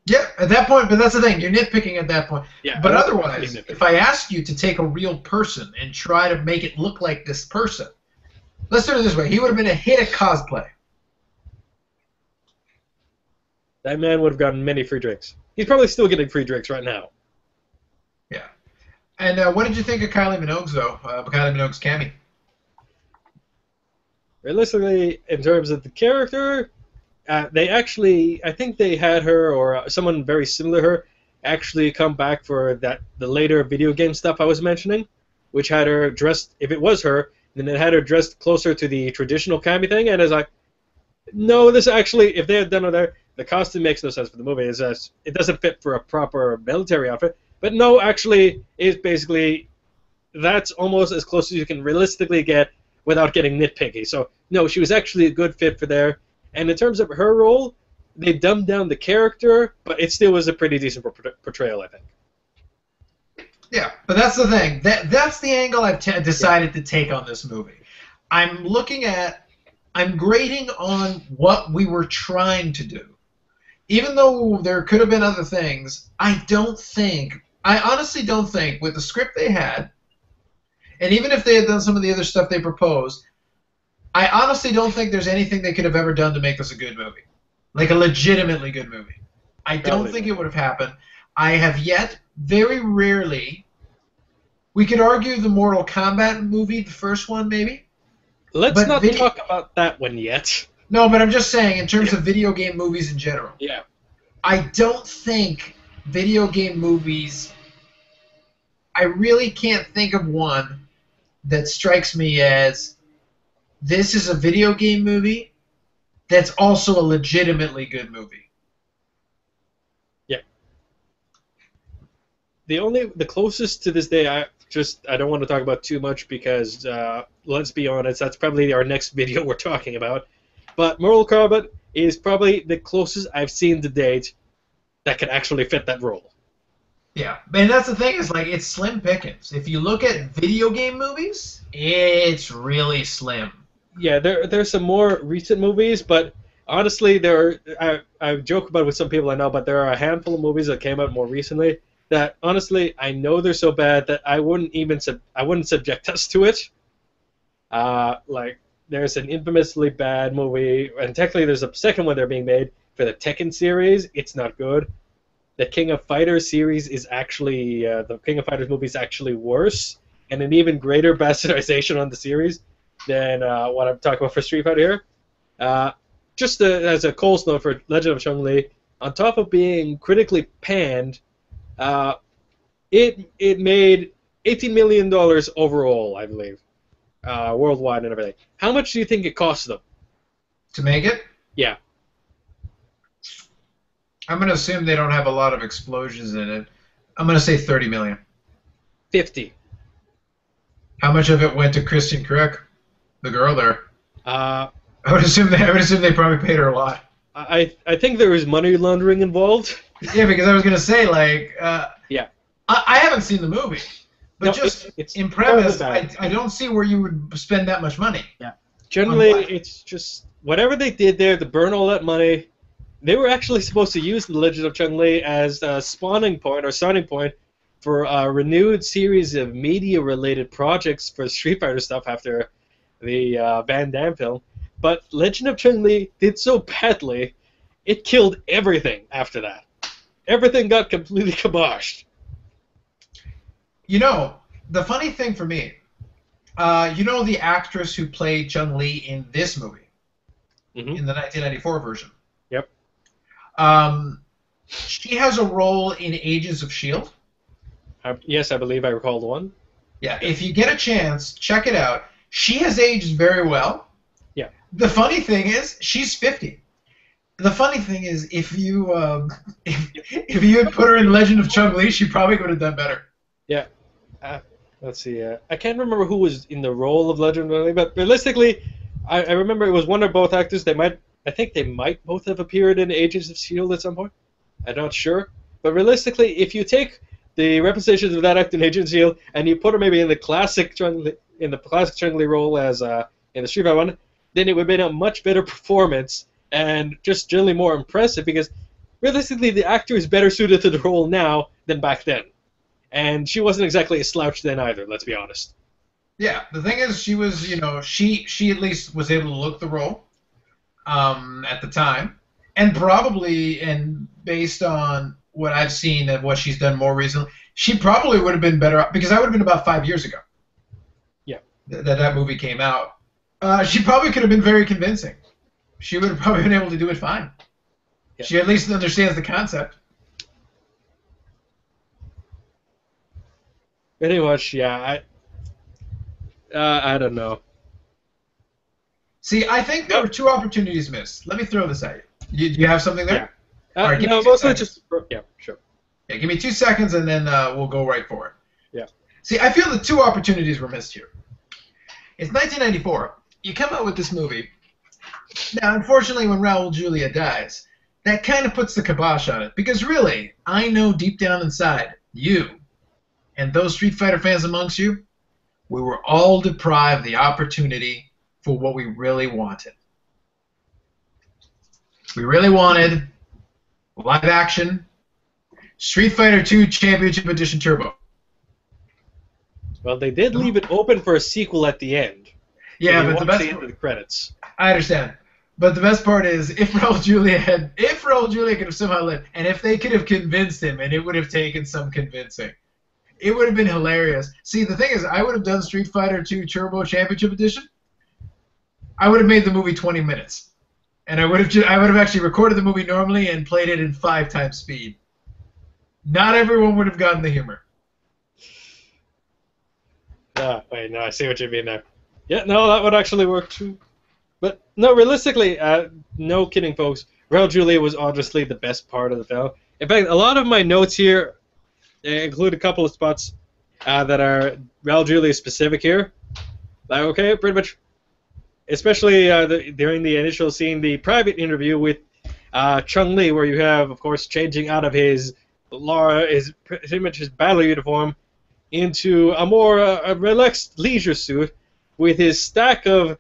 Yeah, at that point, but that's the thing, you're nitpicking at that point. Yeah, but otherwise, if I asked you to take a real person and try to make it look like this person, let's do it this way, he would have been a hit at cosplay. That man would have gotten many free drinks. He's probably still getting free drinks right now. Yeah. And what did you think of Kylie Minogue's, though? Kylie Minogue's Cammy? Realistically, in terms of the character, they actually, I think they had her, or someone very similar to her, actually come back for the later video game stuff I was mentioning, which had her dressed, if it was her, then it had her dressed closer to the traditional Cammy thing, and it's like, no, this actually, if they had done it there, the costume makes no sense for the movie. It doesn't fit for a proper military outfit. But no, actually, it's basically, that's almost as close as you can realistically get without getting nitpicky. So, no, she was actually a good fit for there. And in terms of her role, they dumbed down the character, but it still was a pretty decent portrayal, I think. Yeah, but that's the thing. That's the angle I've decided to take on this movie. I'm grading on what we were trying to do. Even though there could have been other things, I honestly don't think, with the script they had, and even if they had done some of the other stuff they proposed, I honestly don't think there's anything they could have ever done to make this a good movie. Like a legitimately good movie. I don't think it would have happened. I have yet, very rarely, we could argue the Mortal Kombat movie, the first one maybe. Let's not talk about that one yet. No, but I'm just saying, in terms of video game movies in general. Yeah. I don't think video game movies, I really can't think of one that strikes me as, this is a video game movie that's also a legitimately good movie. Yeah. The closest to this day, I don't want to talk about too much because, let's be honest, that's probably our next video we're talking about. But Mortal Kombat is probably the closest I've seen to date that can actually fit that role. Yeah, and that's the thing, is like, it's slim pickings. If you look at video game movies, it's really slim. Yeah, there's some more recent movies, but honestly, I joke about it with some people I know, but there are a handful of movies that came out more recently that honestly I know they're so bad that I wouldn't subject us to it. Like there's an infamously bad movie, and technically there's a second one they're being made for the Tekken series. It's not good. The King of Fighters series is actually the King of Fighters movie is actually worse, and an even greater bastardization on the series than what I'm talking about for Street Fighter here. Just as a cold note for Legend of Chun-Li, on top of being critically panned, It made $18 million overall, I believe, worldwide and everything. How much do you think it cost them? To make it? Yeah. I'm going to assume they don't have a lot of explosions in it. I'm going to say 30 million. 50. How much of it went to Kristen Kruk, the girl there? Uh, I would assume they probably paid her a lot. I think there was money laundering involved. Yeah, because I was going to say, like, yeah. I haven't seen the movie, but No, just it's in premise, I don't see where you would spend that much money. Yeah. Generally, it's just whatever they did there to burn all that money. They were actually supposed to use The Legend of Chun-Li as a spawning point or starting point for a renewed series of media-related projects for Street Fighter stuff after the Van Damme film. But Legend of Chun-Li did so badly, it killed everything after that. Everything got completely kiboshed. You know, the funny thing for me, you know the actress who played Chun-Li in this movie, in the 1994 version? Yep. She has a role in Agents of S.H.I.E.L.D. Yes, I believe I recall the one. Yeah, if you get a chance, check it out. She has aged very well. Yeah. The funny thing is, she's 50. The funny thing is, if you had put her in Legend of Chun-Li, she probably would have done better. Yeah. Let's see. I can't remember who was in the role of Legend of Chun-Li, but realistically, I remember it was one or both actors. I think they might both have appeared in Agents of S.H.I.E.L.D. at some point. I'm not sure. But realistically, if you take the representations of that actor in Agents of S.H.I.E.L.D. and you put her maybe in the classic Chun-Li role as in the Street Fighter one, then it would have been a much better performance and just generally more impressive because realistically the actor is better suited to the role now than back then. And she wasn't exactly a slouch then either, let's be honest. Yeah, the thing is, she was, she at least was able to look the role at the time. And probably, and based on what I've seen and what she's done more recently, she probably would have been better, because that would have been about 5 years ago. Yeah. That movie came out. She probably could have been very convincing. She would have probably been able to do it fine. Yeah. She at least understands the concept. Pretty much, yeah. I don't know. See, I think there were 2 opportunities missed. Let me throw this at you. Do you have something there? Yeah. All right, no, mostly just... Yeah, sure. Yeah, give me 2 seconds, and then we'll go right for it. Yeah. See, I feel the 2 opportunities were missed here. It's 1994. You come out with this movie. Now, unfortunately, when Raul Julia dies, that kind of puts the kibosh on it. Because really, I know deep down inside, you and those Street Fighter fans amongst you, we were all deprived the opportunity for what we really wanted. We really wanted live action Street Fighter 2 Championship Edition Turbo. Well, they did leave it open for a sequel at the end. Yeah, but the best end of the credits. I understand. But the best part is, if Raul Julia could have somehow lived, and if they could have convinced him, and it would have taken some convincing, it would have been hilarious. See, the thing is, I would have done Street Fighter 2 Turbo Championship Edition. I would have made the movie 20 minutes, and I would have actually recorded the movie normally and played it in 5 times speed. Not everyone would have gotten the humor. Wait, no, I see what you mean now. Yeah, no, that would actually work too. But no, realistically, no kidding, folks. Raul Julia was obviously the best part of the film. In fact, a lot of my notes here include a couple of spots that are Raul Julia specific here. Like, okay, pretty much, especially during the initial scene, the private interview with Chun-Li, where you have, of course, changing out of his pretty much his battle uniform into a more relaxed leisure suit with his stack of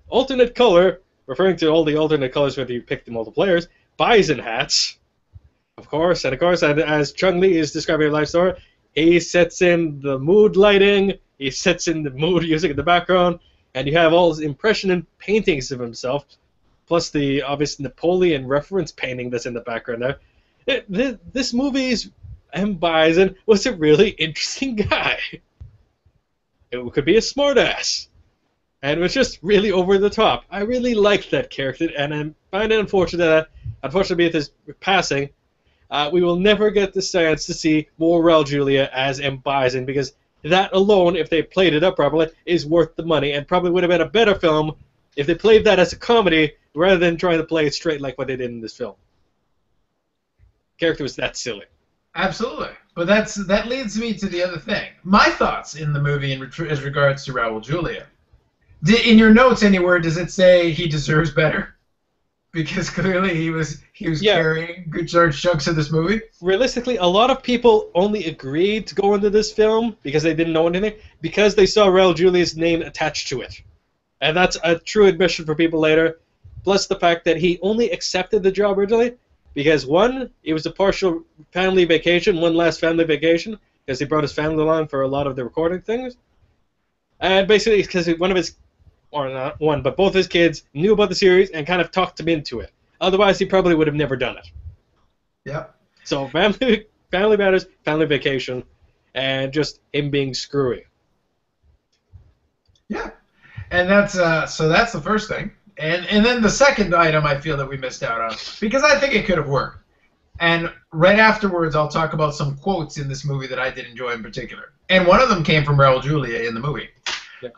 alternate color, referring to all the alternate colors whether you pick the multiple players, bison hats, of course, and as Chun-Li is describing her life story, he sets in the mood lighting, he sets in the mood music in the background, and you have all his impression and paintings of himself, plus the obvious Napoleon reference painting that's in the background there. This movie's M. Bison was a really interesting guy. It could be a smartass. And it was just really over the top. I really liked that character, and I find it unfortunate that, unfortunately, with his passing, we will never get the chance to see more Raul Julia as M. Bison, because that alone, if they played it up properly, is worth the money, and probably would have been a better film if they played that as a comedy rather than trying to play it straight like what they did in this film. Character was that silly. Absolutely. But that leads me to the other thing. My thoughts in the movie as regards to Raul Julia. In your notes anywhere, does it say he deserves better? Because clearly he was carrying good large chunks of this movie. Realistically, a lot of people only agreed to go into this film because they didn't know anything, because they saw Raul Julia's name attached to it. And that's a true admission for people later. Plus the fact that he only accepted the job originally because, one, it was a partial family vacation, one last family vacation, because he brought his family along for a lot of the recording things. And basically because one of his, or not one, but both his kids knew about the series and kind of talked him into it. Otherwise, he probably would have never done it. Yep. So family matters, family vacation, and just him being screwy. Yeah. And that's the first thing. And then the second item I feel that we missed out on, because I think it could have worked. And right afterwards, I'll talk about some quotes in this movie that I did enjoy in particular. And one of them came from Raul Julia in the movie. Yeah.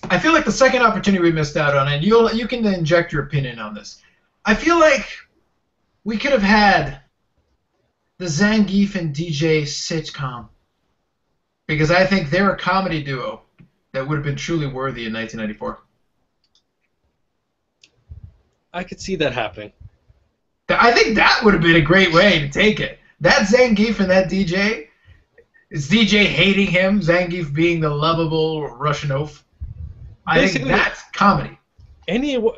I feel like the second opportunity we missed out on, and you can inject your opinion on this. I feel like we could have had the Zangief and DJ sitcom, because I think they're a comedy duo that would have been truly worthy in 1994. I could see that happening. I think that would have been a great way to take it. That Zangief and that DJ, is DJ hating him, Zangief being the lovable Russian oaf. I think that's comedy.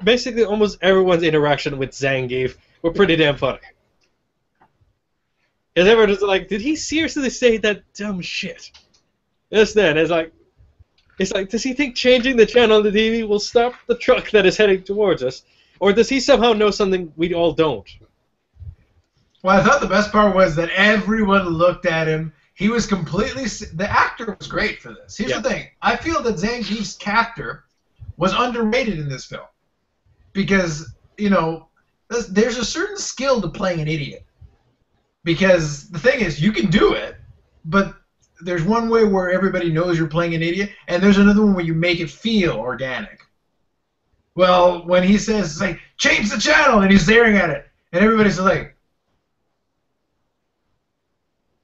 Basically, almost everyone's interaction with Zangief were pretty damn funny. Because everyone's like, did he seriously say that dumb shit? Just then, it's like, does he think changing the channel on the TV will stop the truck that is heading towards us? Or does he somehow know something we all don't? Well, I thought the best part was that everyone looked at him. He was completely... The actor was great for this. Here's the thing. I feel that Zangief's character was underrated in this film. Because, there's a certain skill to playing an idiot. Because the thing is, you can do it, but there's one way where everybody knows you're playing an idiot, and there's another one where you make it feel organic. Well, when he says, change the channel, and he's staring at it, and everybody's like...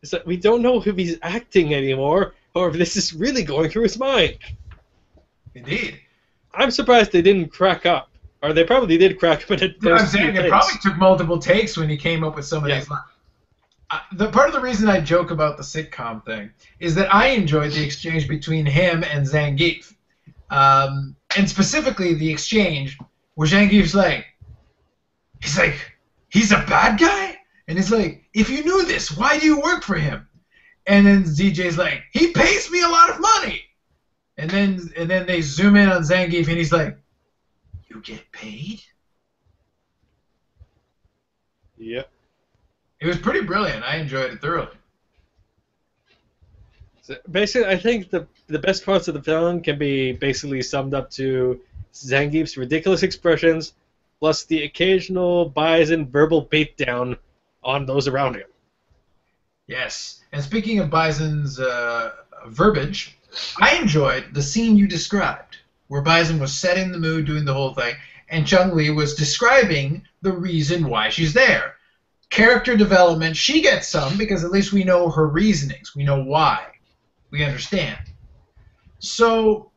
It's like, we don't know if he's acting anymore, or if this is really going through his mind. Indeed. I'm surprised they didn't crack up. Or they probably did crack up in it. I'm saying it probably took multiple takes when he came up with some of these lines. Part of the reason I joke about the sitcom thing is that I enjoyed the exchange between him and Zangief. And specifically the exchange where Zangief's like, he's a bad guy? And he's like, if you knew this, why do you work for him? And then DJ's like, he pays me a lot of money. And then they zoom in on Zangief and he's like, you get paid? Yep. It was pretty brilliant. I enjoyed it thoroughly. So basically, I think the best parts of the film can be basically summed up to Zangief's ridiculous expressions, plus the occasional Bison verbal beatdown on those around him. Yes. And speaking of Bison's verbiage, I enjoyed the scene you described, where Bison was setting the mood, doing the whole thing, and Chun-Li was describing the reason why she's there. Character development, she gets some, because at least we know her reasonings. We know why. We understand. So,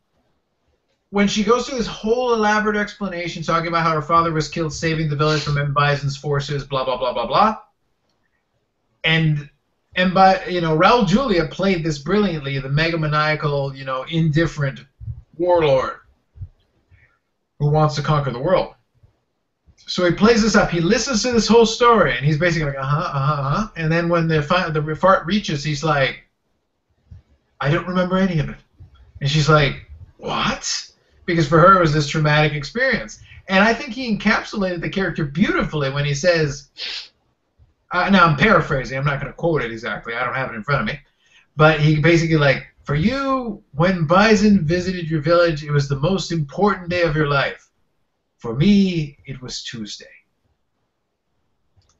when she goes through this whole elaborate explanation, talking about how her father was killed saving the village from M. Bison's forces, blah, blah, blah, blah, blah, and Raul Julia played this brilliantly, the megamaniacal, indifferent warlord who wants to conquer the world. So he plays this up. He listens to this whole story, and he's basically like, and then when the fart reaches, he's like, I don't remember any of it. And she's like, what? Because for her, it was this traumatic experience. And I think he encapsulated the character beautifully when he says, now I'm paraphrasing, I'm not going to quote it exactly, I don't have it in front of me, but he basically for you, when Bison visited your village, it was the most important day of your life. For me, it was Tuesday.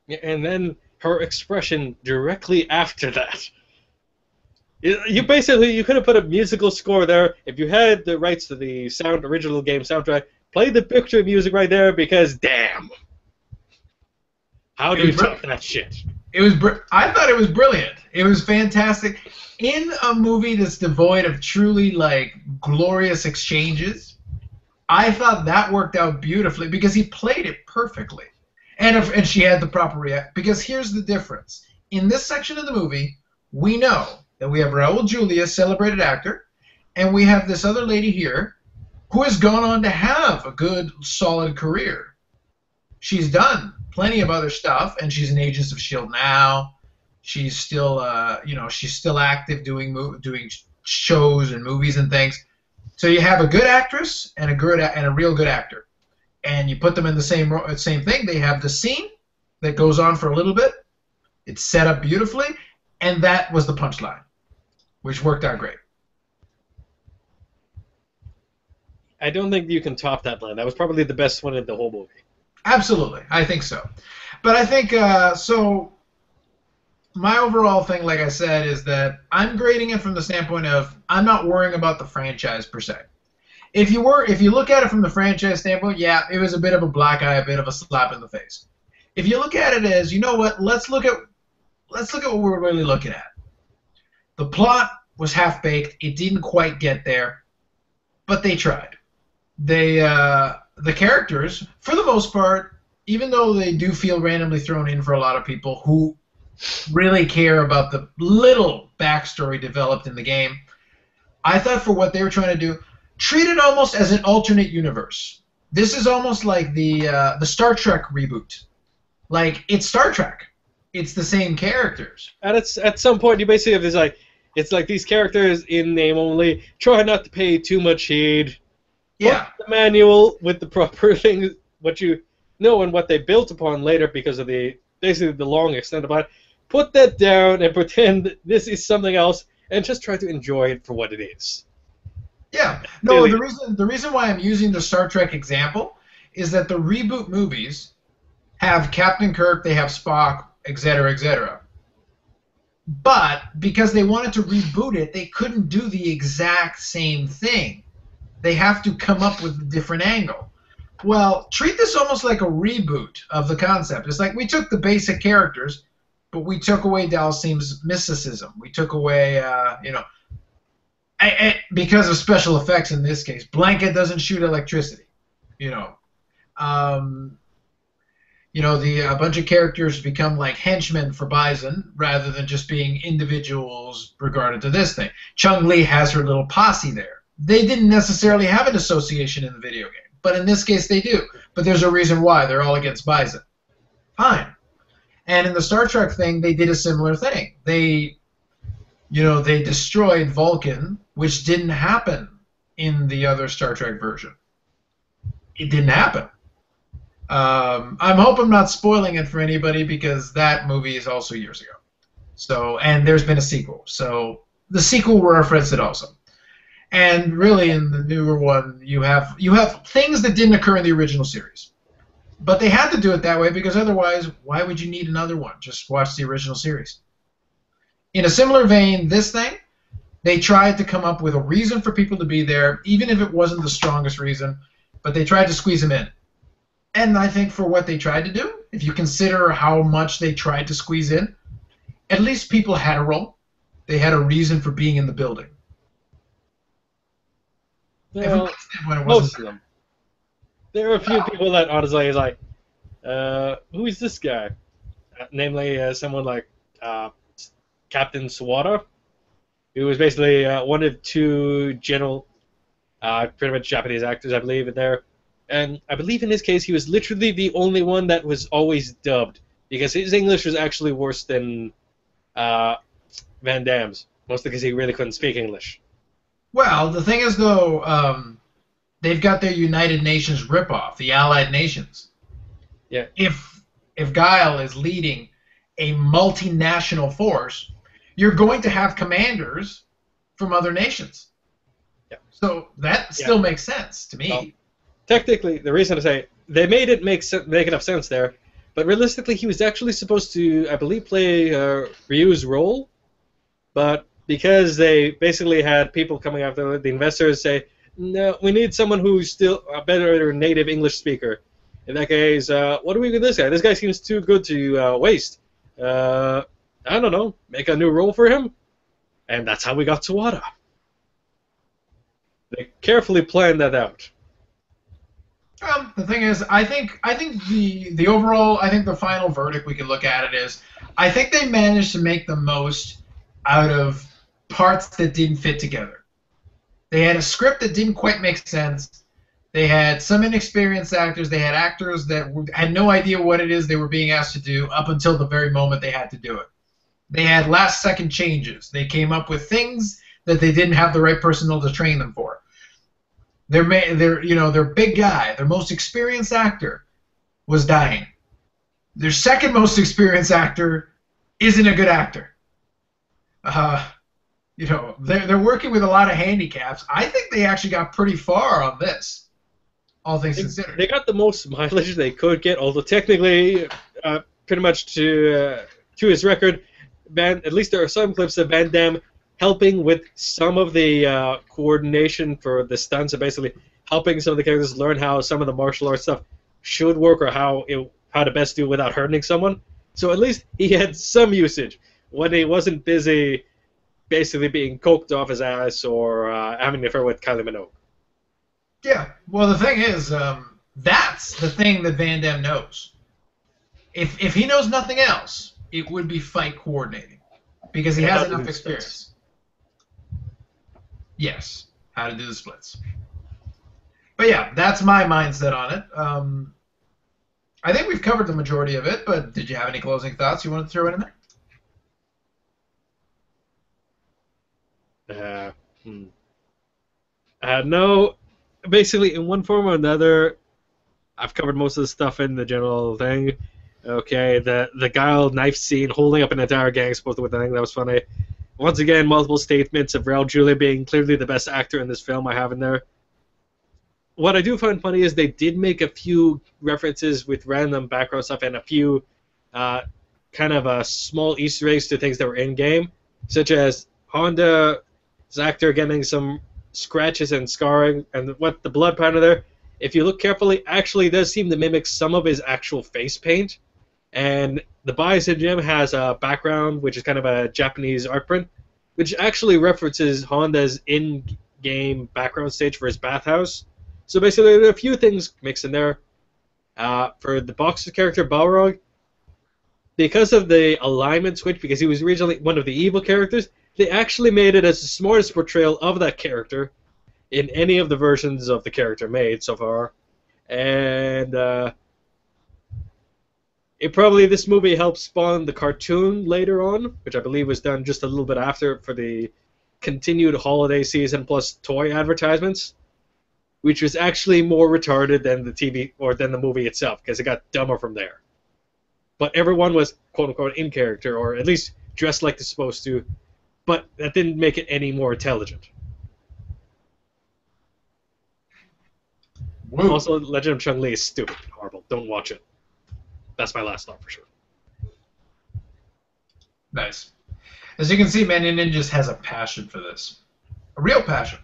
And then her expression directly after that. You basically, you could have put a musical score there if you had the rights to the original game soundtrack. Play the picture music right there, because damn, how do you top that shit? I thought it was brilliant. It was fantastic. In a movie that's devoid of truly glorious exchanges, I thought that worked out beautifully because he played it perfectly, and she had the proper react. Because here's the difference: in this section of the movie, we know that we have Raul Julia, celebrated actor, and we have this other lady here who has gone on to have a good, solid career. She's done plenty of other stuff, and she's in Agents of S.H.I.E.L.D. now. She's still, she's still active doing shows and movies and things. So you have a good actress and a real good actor, and you put them in the same thing. They have the scene that goes on for a little bit. It's set up beautifully, and that was the punchline, which worked out great. I don't think you can top that line. That was probably the best one in the whole movie. Absolutely, I think so. But I think so. My overall thing, like I said, is that I'm grading it from the standpoint of I'm not worrying about the franchise per se. If you look at it from the franchise standpoint, yeah, it was a bit of a black eye, a bit of a slap in the face. If you look at it as, you know what, let's look at what we're really looking at. The plot was half-baked. It didn't quite get there, but they tried. The characters, for the most part, even though they do feel randomly thrown in for a lot of people who really care about the little backstory developed in the game, I thought for what they were trying to do, treat it almost as an alternate universe. This is almost like the Star Trek reboot. Like, it's Star Trek. It's the same characters. And it's at some point you basically have this it's like these characters in name only. Try not to pay too much heed. Yeah. Put the manual with the proper things, what you know and what they built upon later because of basically the long extent of it. Put that down and pretend this is something else, and just try to enjoy it for what it is. Yeah. No, the reason why I'm using the Star Trek example is that the reboot movies have Captain Kirk, they have Spock, etc., etc. But because they wanted to reboot it, they couldn't do the exact same thing. They have to come up with a different angle. Well, treat this almost like a reboot of the concept. It's like we took the basic characters, but we took away Dalsim's mysticism. We took away, because of special effects in this case. Blanket doesn't shoot electricity. A bunch of characters become like henchmen for Bison rather than just being individuals regarded to this thing. Chung-Li has her little posse there. They didn't necessarily have an association in the video game, but in this case they do. But there's a reason why. They're all against Bison. Fine. And in the Star Trek thing, they did a similar thing. They destroyed Vulcan, which didn't happen in the other Star Trek version. It didn't happen. I hope I'm not spoiling it for anybody because that movie is also years ago. So, and there's been a sequel. So the sequel will reference it also. And really, in the newer one, you have things that didn't occur in the original series. But they had to do it that way because otherwise, why would you need another one? Just watch the original series. In a similar vein, this thing, they tried to come up with a reason for people to be there, even if it wasn't the strongest reason, but they tried to squeeze them in. And I think for what they tried to do, if you consider how much they tried to squeeze in, at least people had a role. They had a reason for being in the building. Well, most of them. There are a few people that honestly is like, who is this guy? Namely, someone like Captain Sawada, who was basically one of two pretty much Japanese actors, I believe, in there. And I believe in his case, he was literally the only one that was always dubbed, because his English was actually worse than Van Damme's, mostly because he really couldn't speak English. Well, the thing is, though, they've got their United Nations ripoff, the Allied Nations. Yeah. If Guile is leading a multinational force, you're going to have commanders from other nations. Yeah. So that still makes sense to me. Well, technically, the reason I say they made it make enough sense there But realistically, he was actually supposed to, I believe, play Ryu's role. But because they basically had people coming after the investors say, no, we need someone who's still a better native English speaker. In that case, what do we do with this guy? This guy seems too good to waste. I don't know, make a new role for him? And that's how we got Sawada. They carefully planned that out. The thing is, I think the overall, I think the final verdict we can look at it is, I think they managed to make the most out of parts that didn't fit together. They had a script that didn't quite make sense. They had some inexperienced actors. They had actors that had no idea what it is they were being asked to do up until the very moment they had to do it. They had last-second changes. They came up with things that they didn't have the right personnel to train them for. Their big guy, their most experienced actor, was dying. Their second most experienced actor isn't a good actor. They're working with a lot of handicaps. I think they actually got pretty far on this, all things considered. They got the most mileage they could get, although technically, pretty much to his record, at least there are some clips of Van Damme helping with some of the coordination for the stunts, and basically helping some of the characters learn how some of the martial arts stuff should work, or how to best do it without hurting someone. So at least he had some usage when he wasn't busy basically being coked off his ass or having an affair with Kylie Minogue. Yeah, well, the thing is, that's the thing that Van Damme knows. If he knows nothing else, it would be fight coordinating, because he has enough experience. Yes, how to do the splits. But yeah, that's my mindset on it. I think we've covered the majority of it, but did you have any closing thoughts you want to throw in there? No. Basically, in one form or another, I've covered most of the stuff in the general thing. Okay, the guile knife scene holding up an entire gang supposed to win the thing, that was funny. Once again, multiple statements of Raul Julia being clearly the best actor in this film I have in there. What I do find funny is they did make a few references with random background stuff and a few kind of small Easter eggs to things that were in-game, such as Honda's actor getting some scratches and scarring, and what the blood pattern there, if you look carefully, actually does seem to mimic some of his actual face paint. And the Bison Gym has a background, which is kind of a Japanese art print, which actually references Honda's in-game background stage for his bathhouse. So basically, there are a few things mixed in there. For the Boxer character, Balrog, because of the alignment switch, because he was originally one of the evil characters, they actually made it as the smartest portrayal of that character in any of the versions of the character made so far. And this movie helped spawn the cartoon later on, which I believe was done just a little bit after for the continued holiday season plus toy advertisements, which was actually more retarded than the TV or than the movie itself, because it got dumber from there. But everyone was quote unquote in character, or at least dressed like they're supposed to, but that didn't make it any more intelligent. Whoa. Also, Legend of Chun-Li is stupid and horrible. Don't watch it. That's my last thought for sure. Nice. As you can see, Manyninjas has a passion for this. A real passion.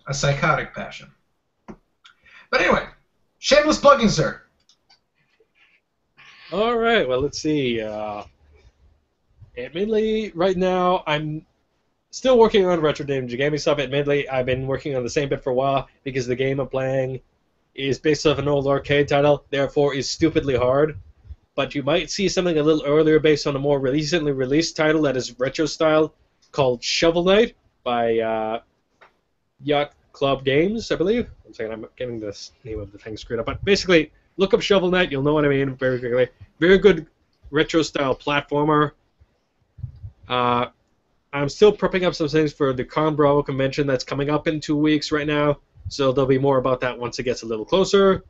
A psychotic passion. But anyway, shameless plugging, sir. All right, well, let's see. Admittedly, right now, I'm still working on Retro Ninja Gaming stuff. Admittedly, I've been working on the same bit for a while because the game I'm playing is based off an old arcade title, therefore is stupidly hard. But you might see something a little earlier based on a more recently released title that is retro style called Shovel Knight by Yacht Club Games, I believe. I'm saying I'm getting the name of the thing screwed up. But basically, look up Shovel Knight, you'll know what I mean very quickly. Very good retro style platformer. I'm still prepping up some things for the Con Bravo convention that's coming up in 2 weeks right now, so there'll be more about that once it gets a little closer.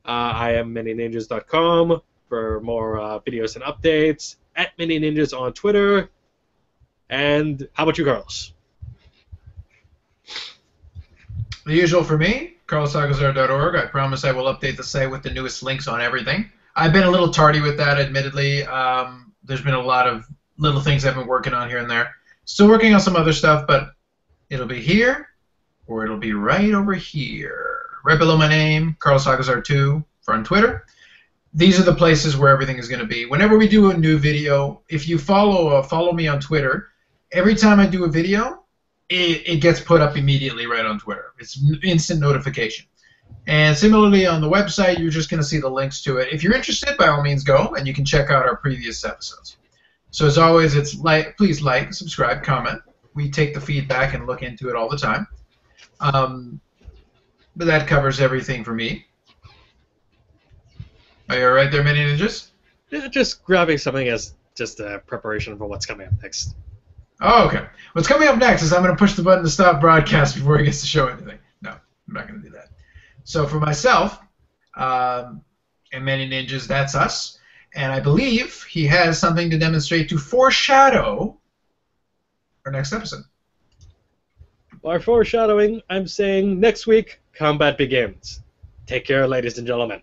I am Manyninjas.com for more videos and updates. At Manyninjas on Twitter. And how about you, Carlos? The usual for me, carlosagazar.org. I promise I will update the site with the newest links on everything. I've been a little tardy with that, admittedly. There's been a lot of little things I've been working on here and there. Still working on some other stuff, but it'll be here, or it'll be right over here. Right below my name, Carlos Agazar2 on Twitter. These are the places where everything is going to be. Whenever we do a new video, if you follow me on Twitter, every time I do a video, it gets put up immediately right on Twitter. It's instant notification. And similarly on the website, you're just going to see the links to it. If you're interested, by all means go, and you can check out our previous episodes. So as always, please like, subscribe, comment. We take the feedback and look into it all the time. But that covers everything for me. Are you all right there, Manyninjas? Yeah, just grabbing something as just a preparation for what's coming up next. Oh, okay. What's coming up next is I'm going to push the button to stop broadcast before he gets to show anything. No, I'm not going to do that. So for myself, and Manyninjas, that's us. And I believe he has something to demonstrate to foreshadow our next episode. By foreshadowing, I'm saying next week, combat begins. Take care, ladies and gentlemen.